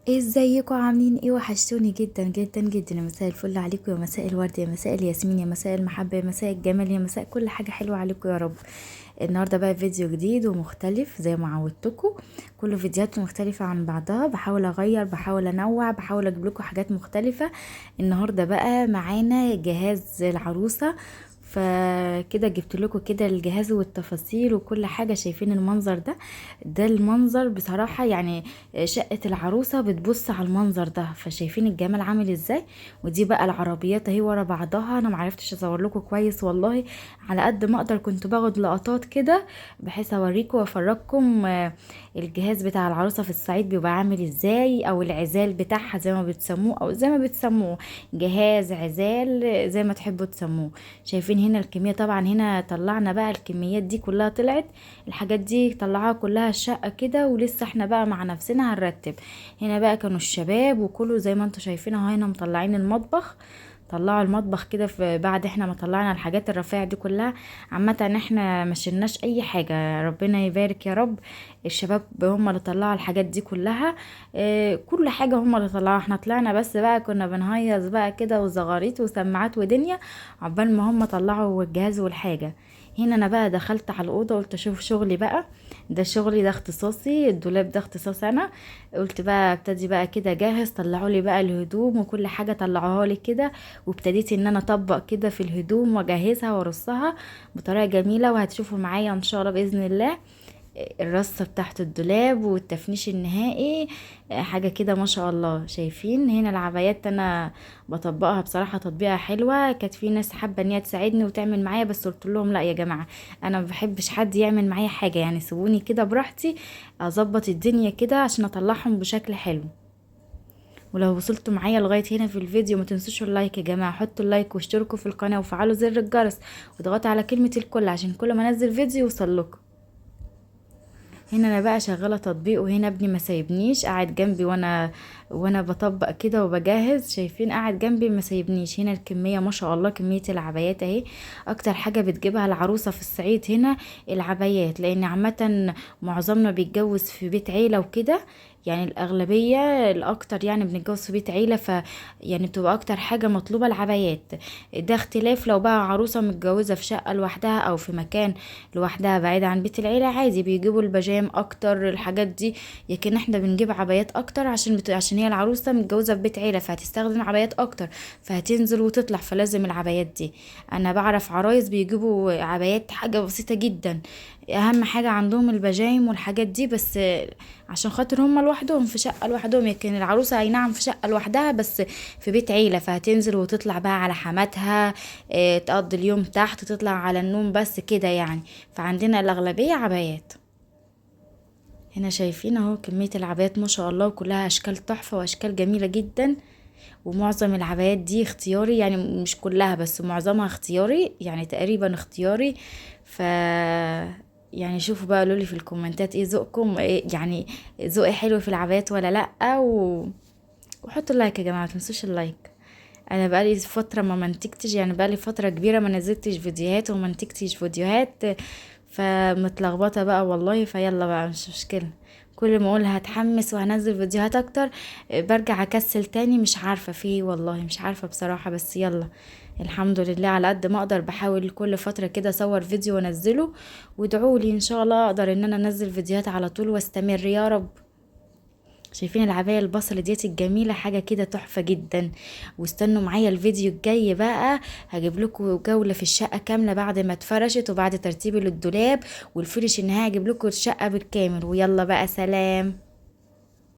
ازيكم عاملين ايه؟ وحشتوني جدا جدا جدا. يا مساء الفل عليكم، يا مساء الورد، يا مساء الياسمين، يا مساء المحبة، يا مساء الجمال، يا مساء كل حاجة حلوة عليكم يا رب. النهاردة بقى فيديو جديد ومختلف زي ما عودتكم. كل فيديوهات مختلفة عن بعضها، بحاول اغير، بحاول انوع، بحاول اجيب لكم حاجات مختلفة. النهاردة بقى معانا جهاز العروسة، فكده جبت لكم كده الجهاز والتفاصيل وكل حاجة. شايفين المنظر ده؟ ده المنظر بصراحة يعني. شقة العروسة بتبص على المنظر ده، فشايفين الجمال عامل ازاي. ودي بقى العربيات اهي ورا بعضها. انا معرفتش اصور لكم كويس والله، على قد ما اقدر كنت باخد لقطات كده بحيث اوريكم وافرجكم الجهاز بتاع العروسة في الصعيد بيبقى عامل ازاي، او العزال بتاعها زي ما بتسموه او زي ما بتسموه، جهاز عزال زي ما تحبوا تسموه. شايفين هنا الكمية؟ طبعا هنا طلعنا بقى الكميات دي كلها، طلعت الحاجات دي طلعوها كلها الشقة كده، ولسه احنا بقى مع نفسنا هنرتب. هنا بقى كانوا الشباب وكله زي ما انتوا شايفين اهو. هنا مطلعين المطبخ، طلعوا المطبخ كده في بعد احنا ما طلعنا الحاجات الرفيعة دي كلها. عامة احنا ما شلناش اي حاجة، ربنا يبارك يا رب. الشباب هم اللي طلعوا الحاجات دي كلها. اه كل حاجة هم اللي طلعوها، احنا طلعنا بس بقى كنا بنهيص بقى كده وزغاريت وسماعات ودنيا عقبال ما هم طلعوا الجهاز والحاجة. هنا انا بقى دخلت على الاوضه، قلت اشوف شغلي بقى. ده شغلي، ده اختصاصي، الدولاب ده اختصاص انا. قلت بقى ابتدي بقى كده جاهز. طلعوا لي بقى الهدوم وكل حاجه طلعوها لي كده، وابتديت ان انا اطبق كده في الهدوم واجهزها وارصها بطريقه جميله، وهتشوفوا معايا ان شاء الله باذن الله الرصة بتاعت الدولاب والتفنيش النهائي. حاجة كده ما شاء الله. شايفين هنا العبايات انا بطبقها بصراحة تطبيقة حلوة. كانت في ناس حابة ان هي تساعدني وتعمل معايا، بس قلت لهم لا يا جماعة، انا ما بحبش حد يعمل معايا حاجة، يعني سيبوني كده براحتي اظبط الدنيا كده عشان اطلعهم بشكل حلو. ولو وصلتوا معايا لغاية هنا في الفيديو ما تنسوش اللايك يا جماعة، حطوا اللايك واشتركوا في القناة وفعلوا زر الجرس واضغطوا على كلمة الكل عشان كل ما انزل فيديو يوصل لكم. هنا انا بقى شغاله تطبيق، وهنا ابني ما سايبنيش قاعد جنبي وانا بطبق كده وبجهز. شايفين قاعد جنبي ما سايبنيش. هنا الكميه ما شاء الله، كميه العبايات اهي. اكتر حاجه بتجيبها العروسه في الصعيد هنا العبايات، لان عامه معظمنا بيتجوز في بيت عيله وكده. يعني الأغلبية الأكتر يعني بنتجوز في بيت عيلة، يعني بتبقى أكتر حاجة مطلوبة العبايات. ده اختلاف لو بقى عروسة متجوزة في شقة لوحدها أو في مكان لوحدها بعيدة عن بيت العيلة، عادي بيجيبوا البيجام أكتر الحاجات دي. لكن احنا بنجيب عبايات أكتر عشان هي العروسة متجوزة في بيت عيلة، فهتستخدم عبايات أكتر، فهتنزل وتطلع، فلازم العبايات دي. أنا بعرف عرايس بيجيبوا عبايات حاجة بسيطة جدا، اهم حاجة عندهم البجايم والحاجات دي بس، عشان خاطر هم لوحدهم في شقة لوحدهم. لكن العروسة اي نعم في شقة لوحدها بس في بيت عيلة، فهتنزل وتطلع بقى على حماتها، تقضي اليوم تحت، تطلع على النوم بس كده يعني. فعندنا الأغلبية عبايات. هنا شايفين اهو كمية العبايات ما شاء الله، وكلها اشكال تحفة واشكال جميلة جدا. ومعظم العبايات دي اختياري، يعني مش كلها بس معظمها اختياري، يعني تقريبا اختياري. ف يعني شوفوا بقى، قولوا لي في الكومنتات ايه ذوقكم، إيه يعني ذوقي حلو في العبايات ولا لا. وحطوا اللايك يا جماعه، ما تنسوش اللايك. انا بقالي فتره ما منتجتش، يعني بقالي فتره كبيره ما نزلتش فيديوهات وما منتجتش فيديوهات، فمتلخبطه بقى والله. فيلا بقى مش مشكله، كل ما اقول هتحمس وهنزل فيديوهات اكتر برجع اكسل تاني. مش عارفه فيه والله، مش عارفه بصراحه، بس يلا الحمد لله على قد ما اقدر بحاول كل فتره كده اصور فيديو وانزله. وادعوا لي ان شاء الله اقدر ان انا انزل فيديوهات على طول واستمر يا رب. شايفين العباية البصل ديت الجميلة؟ حاجة كده تحفة جدا. واستنوا معايا الفيديو الجاي بقى، هجيب لكم جولة في الشقة كاملة بعد ما اتفرشت وبعد ترتيب للدولاب والفرش النهائي، هجيب لكم الشقة بالكامل. ويلا بقى سلام.